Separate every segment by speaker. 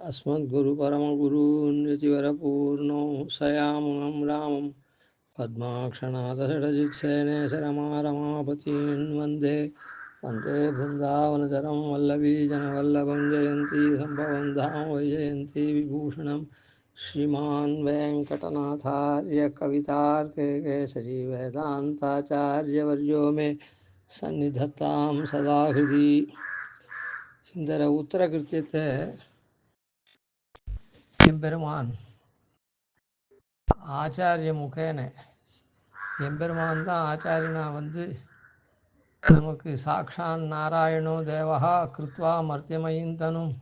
Speaker 1: अस्मद्गुरुपरमगुरून् यतिवरपूर्णो सयामुनं रामं पद्माक्षनाथषडजित्सेने शरमारमापतीन् वन्दे वन्दे बृन्दावनचरं वल्लवीजनवल्लभं जयन्ती सम्भवं धाम वैजयन्ती विभूषणं श्रीमान् वेङ्कटनाथार्य कवितार्केकेसरी वेदान्ताचार्यवर्यो मे सन्निधत्तां सदा हृदि இந்த உத்தர கிருத்தியத்தை எம்பெருமான் ஆச்சாரிய முகேன எம்பெருமான் தான் ஆச்சாரியனா வந்து நமக்கு சாக்ஷான் நாராயணோ தேவஹா கிருத்வா மர்த்தியமயந்தனும்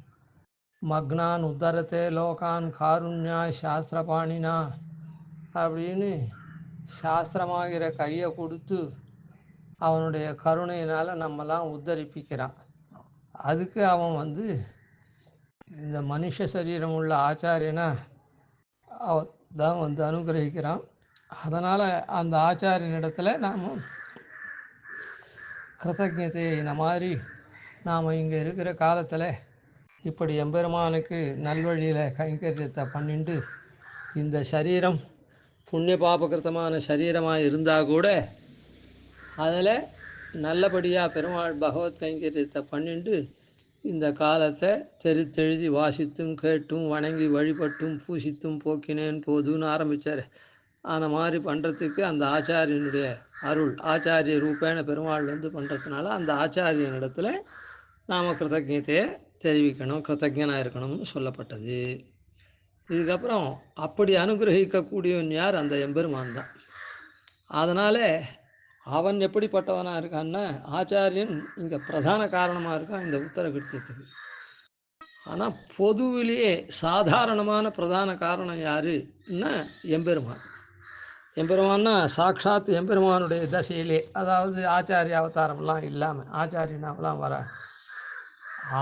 Speaker 1: மக்னான் உத்தரத்தே லோகான் காருண்யா சாஸ்திரபாணினா அப்படின்னு சாஸ்திரமாகிற கையை கொடுத்து அவனுடைய கருணையினால் நம்மலாம் உத்தரிப்பிக்கிறான். அதுக்கு அவன் வந்து இந்த மனுஷ சரீரம் உள்ள ஆச்சாரியனா அவன் தான் வந்து அனுகிரகிக்கிறான். அதனால் அந்த ஆச்சாரியனிடத்தில் நாம் கிருத்தஜதையின மாதிரி நாம் இங்கே இருக்கிற காலத்தில் இப்படி எம்பெருமானுக்கு நல்வழியில் கைங்கரியத்தை பண்ணிட்டு இந்த சரீரம் புண்ணிய பாபகிருத்தமான சரீரமாக இருந்தால் கூட அதில் நல்லபடியாக பெருமாள் பகவத் கைங்கரியத்தை பண்ணிட்டு இந்த காலத்தை தெரித்தெழுதி வாசித்தும் கேட்டும் வணங்கி வழிபட்டும் பூசித்தும் போக்கினேன் போதுன்னு ஆரம்பித்தார். அந்த மாதிரி பண்ணுறதுக்கு அந்த ஆச்சாரியனுடைய அருள் ஆச்சாரிய ரூபேன பெருமாள் வந்து பண்ணுறதுனால அந்த ஆச்சாரியனிடத்தில் நாம் கிருத்தஜத்தையை தெரிவிக்கணும், கிருத்தஜனாக இருக்கணும்னு சொல்லப்பட்டது. இதுக்கப்புறம் அப்படி அனுகிரகிக்கக்கூடியவன் யார்? அந்த எம்பெருமான் தான். அதனால் அவன் எப்படிப்பட்டவனாக இருக்கான்னா ஆச்சாரியன் இங்கே பிரதான காரணமாக இருக்கான் இந்த உத்தர கிருத்தியத்துக்கு. ஆனால் பொதுவிலேயே சாதாரணமான பிரதான காரணம் யாருன்னா எம்பெருமான். எம்பெருமான்னா சாட்சாத் எம்பெருமானுடைய தசையிலே, அதாவது ஆச்சாரிய அவதாரம்லாம் இல்லாமல் ஆச்சாரியனாவெல்லாம் வர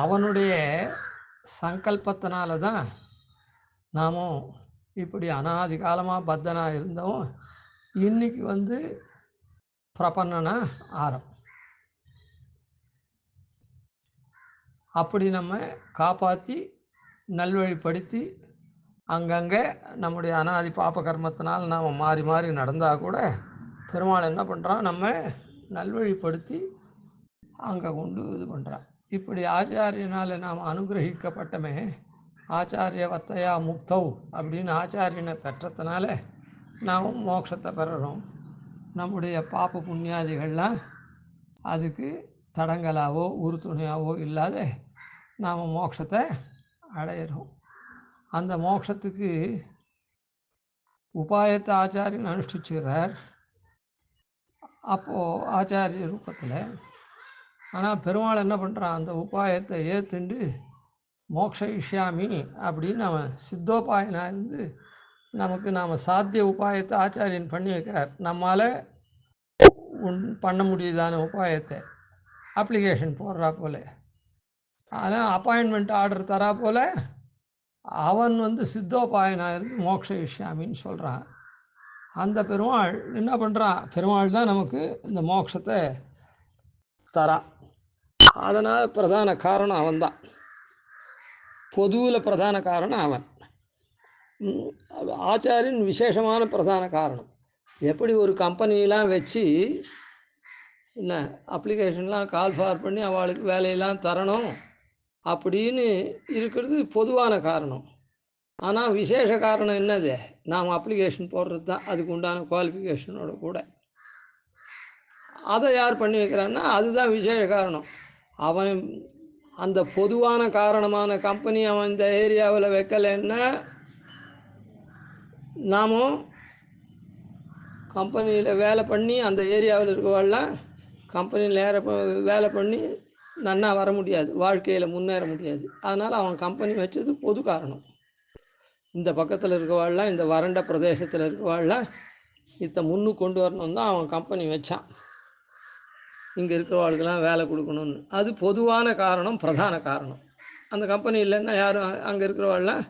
Speaker 1: அவனுடைய சங்கல்பத்தினால தான் நாமும் இப்படி அனாதி காலமாக பத்தனாக இருந்தோம். இன்றைக்கி வந்து பிரபன்னனா அப்படி நம்ம காப்பாற்றி நல்வழிப்படுத்தி அங்கங்கே நம்முடைய அனாதி பாப கர்மத்தினால் நாம் மாறி மாறி நடந்தால் கூட பெருமாள் என்ன பண்ணுறான், நம்ம நல்வழிப்படுத்தி அங்கே கொண்டு இது பண்ணுறான். இப்படி ஆச்சாரியனால் நாம் அனுகிரகிக்கப்பட்டமே ஆச்சாரிய வத்தையா முக்தவ் அப்படின்னு ஆச்சாரியனை பெற்றதுனால நாம் மோட்சத்தை பெறுறோம். நம்முடைய பாப்ப புண்ணியாதிகள்லாம் அதுக்கு தடங்களாவோ உறுதுணையாவோ இல்லாத நாம் மோட்சத்தை அடையிறோம். அந்த மோட்சத்துக்கு உபாயத்தை ஆச்சாரியன் அனுஷ்டிச்சுக்கிறார் அப்போது ஆச்சாரிய ரூபத்தில். ஆனால் பெருமாள் என்ன பண்ணுறான், அந்த உபாயத்தை ஏற்றுண்டு மோக்ஷயிஷ்யாமி அப்படின்னு அவன் சித்தோபாயனாக இருந்து நமக்கு நாம் சாத்திய உபாயத்தை ஆச்சாரியன் பண்ணி வைக்கிறார். நம்மால் பண்ண முடியுதான உபாயத்தை அப்ளிகேஷன் போடுறா போல், ஆனால் அப்பாயின்மெண்ட் ஆர்டர் தரா போல் அவன் வந்து சித்தோபாயனாக இருந்து மோக்ஷயிஷ்யாமின்னு சொல்கிறான். அந்த பெருமாள் என்ன பண்ணுறான், பெருமாள் தான் நமக்கு இந்த மோட்சத்தை தரான். அதனால் பிரதான காரணம் அவன்தான். பொதுவில் பிரதான காரணம் அவன். ஆச்சாரியன் விசேஷமான பிரதான காரணம். எப்படி ஒரு கம்பெனிலாம் வச்சு என்ன அப்ளிகேஷன்லாம் கால் ஃபார் பண்ணி அவளுக்கு வேலையெல்லாம் தரணும் அப்படின்னு இருக்கிறது பொதுவான காரணம். ஆனால் விசேஷ காரணம் என்னது, நாம் அப்ளிகேஷன் போடுறது தான். அதுக்கு உண்டான குவாலிஃபிகேஷனோட கூட அதை யார் பண்ணி வைக்கிறான்னா அதுதான் விசேஷ காரணம். அவன் அந்த பொதுவான காரணமான கம்பெனி அவன் இந்த ஏரியாவில் வைக்கலைன்னா நாமும் கம்பெனியில் வேலை பண்ணி அந்த ஏரியாவில் இருக்கவாள்லாம் கம்பெனியில் வேலை பண்ணி நன்னா வர முடியாது, வாழ்க்கையில் முன்னேற முடியாது. அதனால் அவன் கம்பெனி வச்சது பொது காரணம். இந்த பக்கத்தில் இருக்கவாள்லாம், இந்த வறண்ட பிரதேசத்தில் இருக்கவாள்லாம் இதை முன்னுக்கு கொண்டு வரணும் தான் அவன் கம்பெனி வச்சான், இங்கே இருக்கிறவாளுக்கெல்லாம் வேலை கொடுக்கணும்னு. அது பொதுவான காரணம், பிரதான காரணம். அந்த கம்பெனி இல்லைன்னா யாரும் அங்கே இருக்கிறவாள்லாம்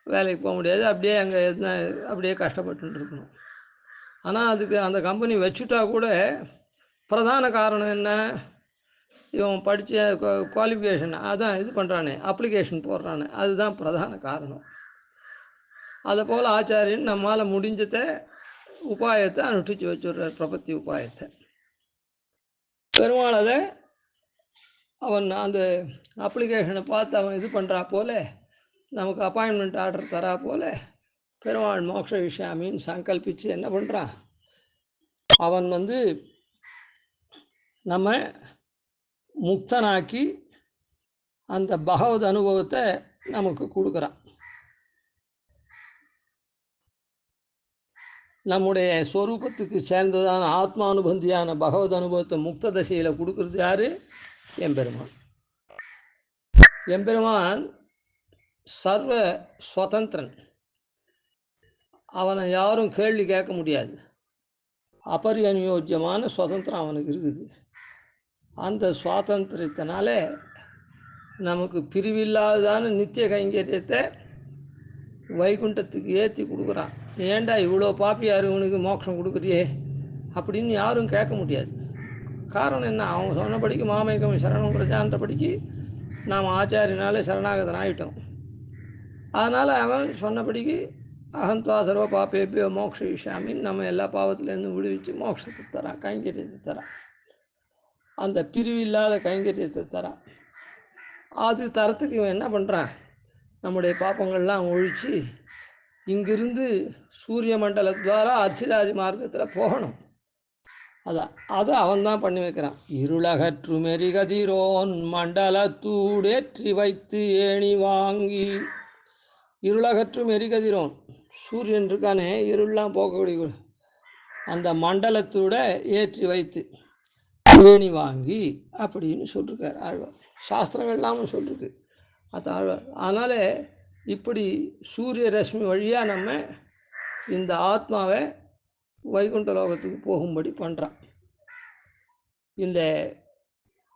Speaker 1: வேலைக்கு போக முடியாது, அப்படியே அங்கே எதுனா அப்படியே கஷ்டப்பட்டு இருக்கணும். ஆனால் அதுக்கு அந்த கம்பெனி வச்சுட்டா கூட பிரதான காரணம் என்ன, இவன் படித்த குவாலிஃபிகேஷன் அதான் இது பண்ணுறானே, அப்ளிகேஷன் போடுறானே, அதுதான் பிரதான காரணம். அதை போல் ஆச்சாரியன் நம்மால் முடிஞ்சத உபாயத்தை அனுஷ்டிச்சு வச்சுடுறார், பிரபத்தி உபாயத்தை. பெருமாள் அதை அவன் அந்த அப்ளிகேஷனை பார்த்து அவன் இது பண்ணுறா போல, நமக்கு அப்பாயின்மெண்ட் ஆர்டர் தரா போல பெருமாள் மோட்ச விஷயாமின்னு சங்கல்பித்து என்ன பண்ணுறான், அவன் நம்ம முக்தனாக்கி அந்த பகவத் அனுபவத்தை நமக்கு கொடுக்குறான். நம்முடைய ஸ்வரூபத்துக்கு சேர்ந்ததான ஆத்மானுபந்தியான பகவத் அனுபவத்தை முக்த தசையில் கொடுக்கறது யார்? எம்பெருமான். எம்பெருமான் சர்வ சுதந்திரன், அவனை யாரும் கேள்வி கேட்க முடியாது. அபரியநியோஜ்யமான சுதந்திரம் அவனுக்கு இருக்குது. அந்த சுவாதந்திரத்தினால நமக்கு பிரிவில்லாததான நித்திய கைங்கரியத்தை வைகுண்டத்துக்கு ஏற்றி கொடுக்குறான். ஏண்டா இவ்வளோ பாப்பியார் இவனுக்கு மோட்சம் கொடுக்குறியே அப்படின்னு யாரும் கேட்க முடியாது. காரணம் என்ன? அவங்க சொன்னபடிக்கு மாமேகம் சரணம் பிரஜான்றபடிக்கு நாம் ஆச்சாரியனால சரணாகதன் ஆகிட்டோம். அதனால் அவன் சொன்னபடிக்கு அகந்த்வா சர்வ பாப்பேபியோ மோட்ச விஷாமின்னு நம்ம எல்லா பாவத்திலேருந்து விடுவிச்சு மோட்சத்தை தரான், கைங்கரியத்தை தரான், அந்த பிரிவில்லாத கைங்கரியத்தை தரான். அது தரத்துக்கு இவன் என்ன பண்ணுறான், நம்முடைய பாப்பங்கள்லாம் ஒழித்து இங்கிருந்து சூரிய மண்டலத்வாரா அர்ச்சிராஜ் மார்க்கத்தில் போகணும். அதை அவன் தான் பண்ணி வைக்கிறான். இருளகற்று மெரிகதிரோன் மண்டலத்தூடேற்றி வைத்து ஏணி வாங்கி. இருளகற்று மெரிகதிரோன், சூரியன் இருக்கானே, இருளெலாம் போகக்கூடிய அந்த மண்டலத்தோட ஏற்றி வைத்து ஏணி வாங்கி அப்படின்னு சொல்லியிருக்கார் ஆழ்வார். சாஸ்திரங்கள்லாம் சொல்லியிருக்கு அது ஆழ்வார். அதனால் இப்படி சூரிய ரஷ்மி வழியாக நம்ம இந்த ஆத்மாவை வைகுண்ட லோகத்துக்கு போகும்படி பண்ணுறான். இந்த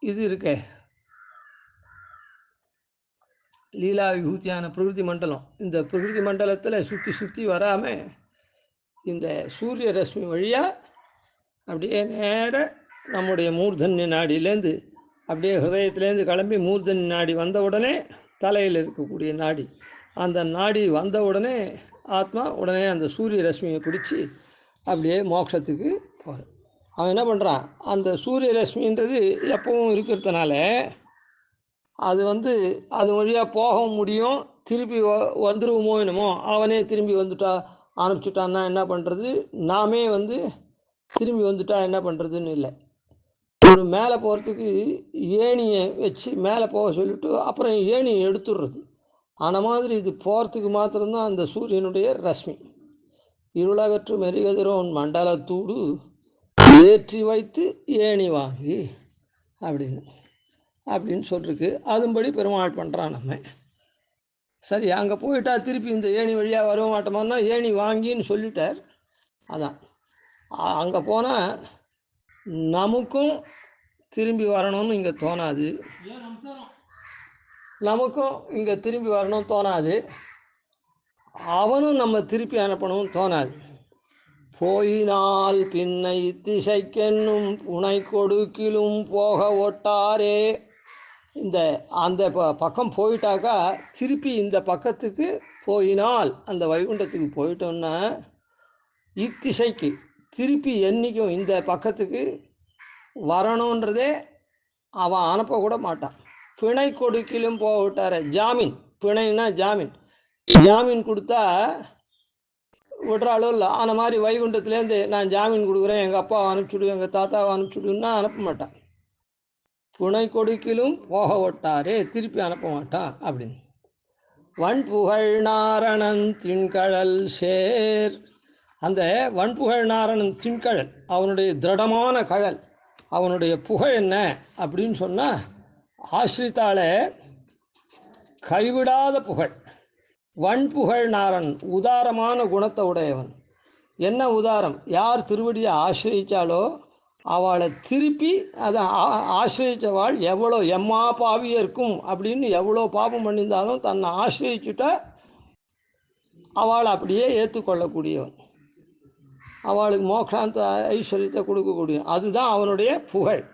Speaker 1: இது இருக்க லீலா விபூத்தியான பிரகிருதி மண்டலம், இந்த பிரகிருதி மண்டலத்தில் சுற்றி சுற்றி வராமல் இந்த சூரிய ரஷ்மி வழியாக அப்படியே நேர நம்முடைய மூர்தன்ய நாடியிலேருந்து அப்படியே ஹிருதயத்திலேருந்து கிளம்பி மூர்தன்ய நாடி வந்த உடனே தலையில் இருக்கக்கூடிய நாடி, அந்த நாடி வந்த உடனே ஆத்மா உடனே அந்த சூரிய ரஷ்மியை பிடிச்சி அப்படியே மோட்சத்துக்கு போகிறான். அவன் என்ன பண்ணுறான், அந்த சூரிய ரஷ்மின்றது எப்பவும் இருக்கிறதுனால அது அது வழியாக போக முடியும், திருப்பி வந்துடுவோமோ என்னமோ, அவனே திரும்பி வந்துட்டா அனுப்பிச்சுட்டான்னா என்ன பண்ணுறது, நாமே திரும்பி வந்துட்டா என்ன பண்ணுறதுன்னு இல்லை. ஒரு மேலே போகிறதுக்கு ஏணியை வச்சு மேலே போக சொல்லிவிட்டு அப்புறம் ஏணியை எடுத்துடுறது. அந்த மாதிரி இது போகிறதுக்கு மாத்திரம்தான் அந்த சூரியனுடைய ரஷ்மி. இருளகற்று மெருகதிரோன் மண்டலத்தூடு ஏற்றி வைத்து ஏணி வாங்கி அப்படின்னு சொல்லிருக்கு. அதுபடி பெருமாள் பண்ணுறான். நம்ம சரி அங்கே போயிட்டா திருப்பி இந்த ஏணி வழியாக வர மாட்டோமான்னா ஏணி வாங்கின்னு சொல்லிட்டார். அதான் அங்கே போனால் நமக்கும் திரும்பி வரணும்னு இங்கே தோணாது, நமக்கும் இங்கே திரும்பி வரணும்னு தோணாது, அவனும் நம்ம திருப்பி அனுப்பணும்னு தோணாது. போயினால் பின்னை திசைக்கென்னும் புனை கொடுக்கிலும் போக ஒட்டாரே. அந்த பக்கம் போயிட்டாக்கா திருப்பி இந்த பக்கத்துக்கு போயினால் அந்த வைகுண்டத்துக்கு போயிட்டோன்னா இத்திசைக்கு திருப்பி என்றைக்கும் இந்த பக்கத்துக்கு வரணுன்றதே அவன் அனுப்பக்கூட மாட்டான். பிணை கொடுக்கிலும் போக விட்டார. ஜாமீன், பிணைன்னா ஜாமீன், ஜாமீன் கொடுத்தா விடுறாளோ இல்லை. அந்த மாதிரி வைகுண்டத்துலேருந்து நான் ஜாமீன் கொடுக்குறேன், எங்கள் அப்பாவை அனுப்பிச்சுடு, எங்கள் தாத்தாவை அனுப்பிச்சுடுன்னா அனுப்ப மாட்டான். புனை கொடுக்கிலும் போக விட்டாரே, திருப்பி அனுப்ப மாட்டான் அப்படின்னு. வன்புகழ் நாரணன் திண்கழல் சேர். அந்த வன்புகழ் நாரணன் திண்கழல் அவனுடைய திருடமான கழல், அவனுடைய புகழ் என்ன அப்படின்னு சொன்னால் ஆசிரித்தாலே கைவிடாத புகழ். வன்புகழ் நாரணன் உதாரமான குணத்தை உடையவன். என்ன உதாரம்? யார் திருவடியை ஆசிரியித்தாலோ அவளை திருப்பி அதை ஆசிரியித்தவாள் எவ்வளோ எம்மா பாவியே இருக்கும் அப்படின்னு எவ்வளோ பாபம் பண்ணியிருந்தாலும் தன்னை ஆசிரியிச்சுட்டா அவளை அப்படியே ஏற்றுக்கொள்ளக்கூடியவன், அவளுக்கு மோட்சாந்த ஐஸ்வர்யத்தை கொடுக்கக்கூடிய, அதுதான் அவனுடைய புகழ்.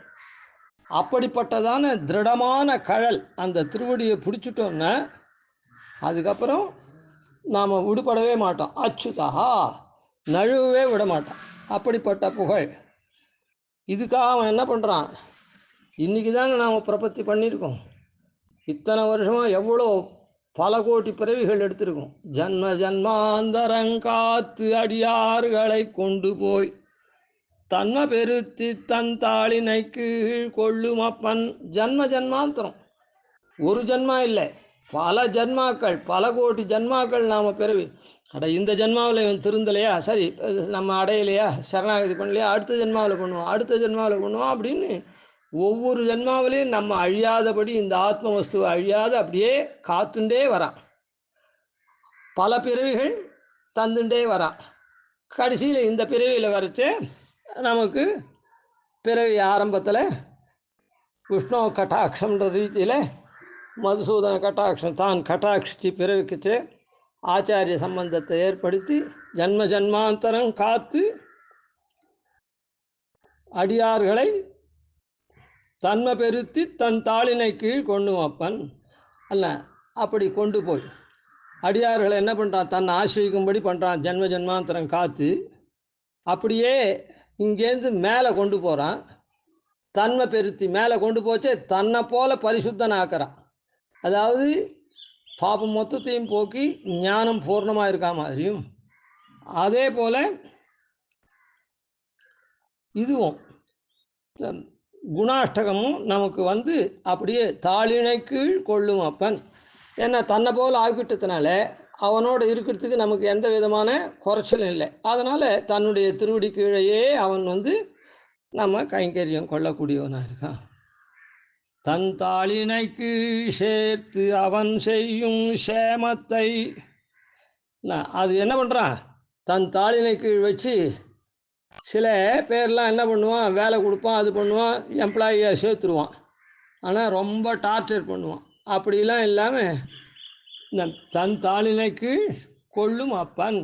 Speaker 1: அப்படிப்பட்டதான திருடமான கழல் அந்த திருவடியை பிடிச்சிட்டோன்னா அதுக்கப்புறம் நாம் விடுபடவே மாட்டோம். அச்சுதா நழுவவே விட மாட்டான். அப்படிப்பட்ட புகழ். இதுக்காக அவன் என்ன பண்ணுறான்? இன்றைக்கி தாங்க நாம் பிரபத்தி பண்ணியிருக்கோம். இத்தனை வருஷமாக எவ்வளோ பல கோடி பிறவிகள் எடுத்திருக்கோம். ஜன்ம ஜன்மாந்தரங்காத்து அடியார்களை கொண்டு போய் தன்ம பெருத்தி தன் தாளினை கீழ் கொள்ளும் அப்பன். ஜன்ம ஜன்மாந்தரம், ஒரு ஜன்மா இல்லை, பல ஜன்மாக்கள், பல கோடி ஜன்மாக்கள் நாம் பிறவி. இந்த ஜென்மாவில் இவன் திருந்தலையா, சரி நம்ம அடையலையா, சரணாகதி பண்ணலையா, அடுத்த ஜென்மாவில் பண்ணுவோம், அடுத்த ஜென்மாவில் பண்ணுவோம் அப்படின்னு ஒவ்வொரு ஜென்மாவிலையும் நம்ம அழியாதபடி இந்த ஆத்ம வஸ்துவை அழியாத அப்படியே காத்துண்டே வரான். பல பிறவிகள் தந்துட்டே வரான். கடைசியில் இந்த பிறவியில் வரைச்சே நமக்கு பிறவி ஆரம்பத்தில் விஷ்ணு கட்டாட்சம்ன்ற ரீதியில் மதுசூதன கட்டாட்சம் தான் கட்டாட்சித்து பிறவிக்குச்சு ஆச்சாரிய சம்பந்தத்தை ஏற்படுத்தி ஜன்ம ஜன்மாந்தரம் காத்து அடியார்களை தன்மை பெருத்தி தன் தாளினை கீழ் கொண்டு அப்பன் அல்ல. அப்படி கொண்டு போய் அடியார்களை என்ன பண்ணுறான்? தன்னை ஆசிரிக்கும்படி பண்ணுறான். ஜன்ம ஜன்மாந்தரம் காத்து அப்படியே இங்கேருந்து மேலே கொண்டு போகிறான். தன்மை பெருத்தி மேலே கொண்டு போச்சே தன்னை போல பரிசுத்தனை ஆக்கிறான். அதாவது பாபம் மொத்தத்தையும் போக்கி ஞானம் பூர்ணமாக இருக்கா மாதிரியும், அதே போல் இதுவும் குணாஷ்டகமும் நமக்கு வந்து அப்படியே தாளினை கீழ் கொள்ளும் அப்பன். ஏன்னா தன்னை போல் ஆகிட்டதுனால அவனோடு இருக்கிறதுக்கு நமக்கு எந்த விதமான குறைச்சலும் இல்லை. அதனால் தன்னுடைய திருவடி கீழையே அவன் வந்து நம்ம கைங்கரியம் கொள்ளக்கூடியவனாக இருக்கான். தன் தாளினைக்கு சேர்த்து அவன் செய்யும் சேமத்தை அது என்ன பண்ணுறான்? தன் தாளினை கீழ் வச்சு சில பேர்லாம் என்ன பண்ணுவான்? வேலை கொடுப்பான், அது பண்ணுவான், எம்ப்ளாயியை சேர்த்துருவான், ஆனால் ரொம்ப டார்ச்சர் பண்ணுவான். அப்படிலாம் இல்லாமல் தன் தாளினைக்கு கொள்ளும் அப்பன்,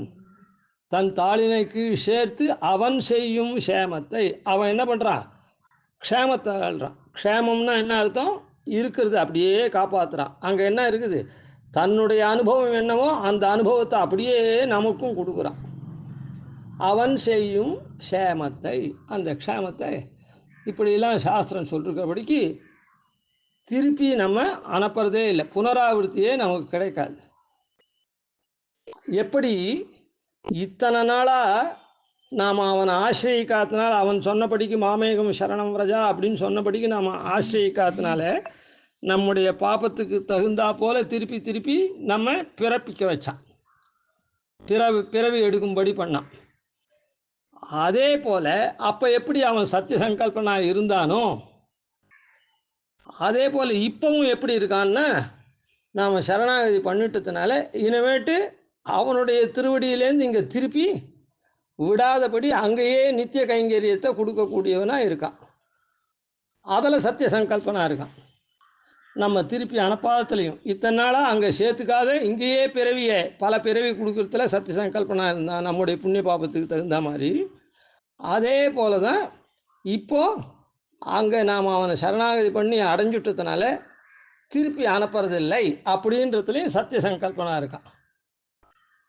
Speaker 1: தன் தாளினைக்கு சேர்த்து அவன் செய்யும் சேமத்தை அவன் என்ன பண்ணுறான்? க்ஷேமத்தை ஆள்றான். க்ஷேமம்னா என்ன அர்த்தம்? இருக்கிறது அப்படியே காப்பாற்றுறான். அங்கே என்ன இருக்குது? தன்னுடைய அனுபவம் என்னவோ அந்த அனுபவத்தை அப்படியே நமக்கும் கொடுக்குறான். அவன் செய்யும் க்ஷேமத்தை, அந்த க்ஷேமத்தை இப்படிலாம் சாஸ்திரம் சொல்லிருக்கபடிக்கு திருப்பி நம்ம அனுப்புறதே இல்லை. புனராவர்த்தியே நமக்கு கிடைக்காது. எப்படி இத்தனை நாளாக நாம் அவனை ஆசிரியிக்காத்தினால, அவன் சொன்னபடிக்கு மாமேகம் சரணம் விரஜா அப்படின்னு சொன்னபடிக்கு நாம் ஆசிரியிக்காத்தினால நம்முடைய பாப்பத்துக்கு தகுந்தா போல திருப்பி திருப்பி நம்ம பிறப்பிக்க வச்சான், பிறவி எடுக்கும்படி பண்ணான். அதே போல் அப்போ எப்படி அவன் சத்திய சங்கல்பனாக இருந்தானோ அதே போல் இப்பவும் எப்படி இருக்கான்னா, நாம் சரணாகதி பண்ணிட்டதுனால இனிமேட்டு அவனுடைய திருவடியிலேருந்து இங்கே திருப்பி விடாதபடி அங்கேயே நித்திய கைங்கரியத்தை கொடுக்கக்கூடியவனாக இருக்கான். அதில் சத்திய சங்கல்பனாக இருக்கான். நம்ம திருப்பி அனுப்பாதத்துலையும் இத்தனை நாளாக அங்கே சேர்த்துக்காத இங்கேயே பிறவியை பல பிறவி கொடுக்குறதுல சத்திய சங்கல்பனாக இருந்தான், நம்முடைய புண்ணிய பாபத்துக்கு தகுந்த மாதிரி. அதே போல தான் இப்போது அங்கே நாம் அவனை சரணாகதி பண்ணி அடைஞ்சுட்டதுனால திருப்பி அனுப்புறதில்லை அப்படின்றதுலையும் சத்திய சங்கல்பனாக இருக்கான்.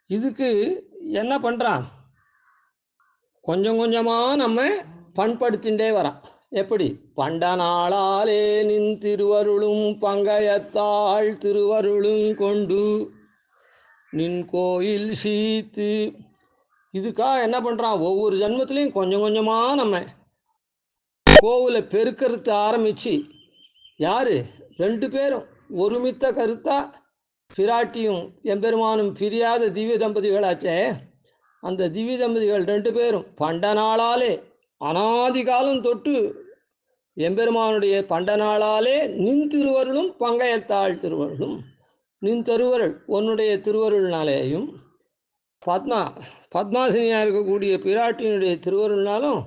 Speaker 1: இதுக்கு என்ன பண்ணுறான்? கொஞ்சம் கொஞ்சமாக நம்ம பண்படுத்திகிட்டே வரான். எப்படி? பண்ட நாளாலே நின் திருவருளும் பங்கயத்தாள் திருவருளும் கொண்டு நின் கோயில் சீத்து. இதுக்காக என்ன பண்ணுறான்? ஒவ்வொரு ஜன்மத்திலையும் கொஞ்சம் கொஞ்சமாக நம்ம கோவிலை பெருக்கிறது ஆரம்பித்து, யார்? ரெண்டு பேரும் ஒருமித்த கருத்தாக பிராட்டியும் எம்பெருமானும் பிரியாத திவ்ய தம்பதிகளாச்சே, அந்த திவ்ய தம்பதிகள் ரெண்டு பேரும் பண்ட நாளாலே அனாதி காலம் தொட்டு எம்பெருமானுடைய பண்ட நாளாலே நின் திருவருளும் பங்கயத்தாள் திருவருளும், நின் திருவருள் உன்னுடைய திருவருள்னாலேயும் பத்மாசினியாக இருக்கக்கூடிய பிராட்டியினுடைய திருவருள்னாலும்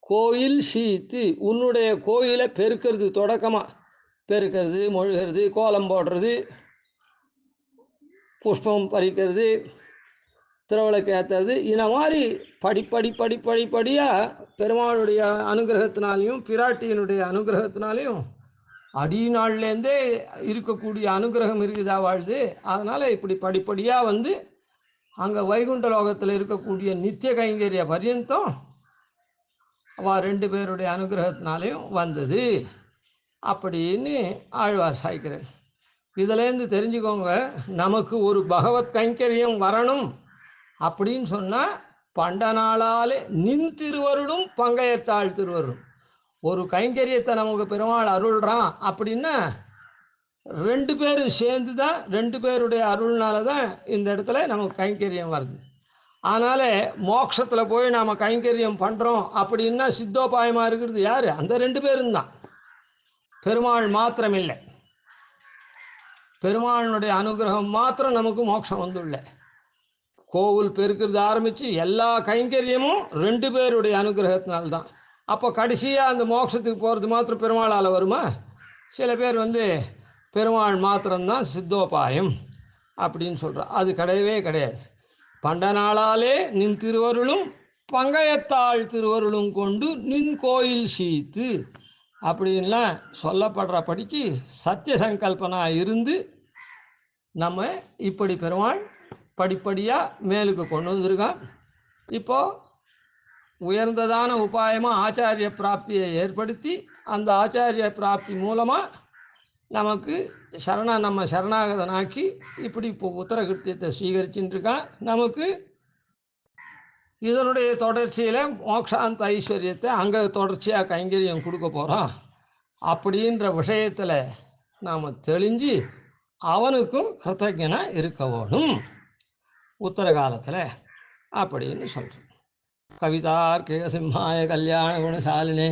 Speaker 1: கோயில் சீத்து உன்னுடைய கோயிலை பெருக்கிறது, தொடக்கமாக பெருக்கிறது, மொழுகிறது, கோலம் போடுறது, புஷ்பம் பறிக்கிறது, திருவிளக்கு ஏற்றுறது. இந்த மாதிரி படிப்படியாக பெருமாளுடைய அனுகிரகத்தினாலையும் பிராட்டியினுடைய அனுகிரகத்தினாலையும் அடிநாள்லேருந்தே இருக்கக்கூடிய அனுகிரகம் இருக்குதா வாழ்து. அதனால் இப்படி படிப்படியாக வந்து அங்கே வைகுண்ட லோகத்தில் இருக்கக்கூடிய நித்திய கைங்கரிய பர்யந்தம் அவள் 2 பேருடைய அனுகிரகத்தினாலையும் வந்தது அப்படின்னு ஆழ்வார் சாய்க்கிறேன். இதிலேருந்து தெரிஞ்சுக்கோங்க, நமக்கு ஒரு பகவத் கைங்கரியம் வரணும் அப்படின்னு சொன்னால் பண்ட நாளாலே நின் திருவருளும் பங்கையத்தாள் திருவருளும். ஒரு கைங்கரியத்தை நமக்கு பெருமாள் அருள்றான் அப்படின்னா 2 பேரும் சேர்ந்து தான், 2 பேருடைய அருள்னால தான் இந்த இடத்துல நமக்கு கைங்கரியம் வருது. அதனால் மோட்சத்தில் போய் நாம் கைங்கரியம் பண்ணுறோம் அப்படின்னா சித்தோபாயமாக இருக்கிறது யார்? அந்த 2 பேரும் தான், பெருமாள் மாத்திரம் இல்லை. பெருமாளுடைய அனுகிரகம் மாத்திரம் நமக்கு மோட்சம் வந்துள்ள. கோவில் பெருக்கிறது ஆரம்பித்து எல்லா கைங்கரியமும் 2 பேருடைய அனுகிரகத்தினால்தான். அப்போ கடைசியாக அந்த மோட்சத்துக்கு போகிறது மாத்திரம் பெருமாளால் வருமா? சில பேர் வந்து பெருமாள் மாத்திரம்தான் சித்தோபாயம் அப்படின்னு சொல்கிறார். அது கிடையவே கிடையாது. பண்ட நாளாலே நின் திருவருளும் பங்கையத்தாள் திருவருளும் கொண்டு நின் கோயில் சீத்து அப்படின்லாம் சொல்லப்படுறபடிக்கு சத்திய சங்கல்பனா இருந்து நம்ம இப்படி பெருமாள் படிப்படியாக மேலுக்கு கொண்டு வந்திருக்கான். இப்போது உயர்ந்ததான உபாயமாக ஆச்சாரிய பிராப்தியை ஏற்படுத்தி அந்த ஆச்சாரிய பிராப்தி மூலமாக நமக்கு நம்ம சரணாகதனாக்கி இப்படி இப்போ உத்தரகிருத்தியத்தை ஸ்வீகரிச்சுட்டு இருக்கான். நமக்கு இதனுடைய தொடர்ச்சியில் மோக்ஷாந்த ஐஸ்வர்யத்தை அங்கே தொடர்ச்சியாக கைங்கரியம் கொடுக்க போகிறோம் அப்படின்ற விஷயத்தில் நாம் தெளிஞ்சு அவனுக்கும் கிருத்தஜனாக இருக்க வேணும் உத்தர காலத்தில் அப்படின்னு சொல்கிறோம். கவிதார்க்கிக சிம்ஹாய கல்யாண குணசாலினே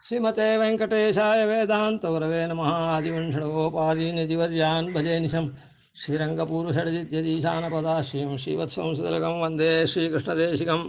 Speaker 1: ஸ்ரீமதே வெங்கடேஷாய வேதாந்த குரவே நமः. ஆதிவன்ஷணோபாதீநிதிவர்யான் பஜே நிஷம் ஸ்ரீரங்கபூர்வஷடஜித்யதீசானபதாஸ்ரீம் ஸ்ரீவத்சம்சுதலகம் வந்தே ஸ்ரீகிருஷ்ணதேசிகம்.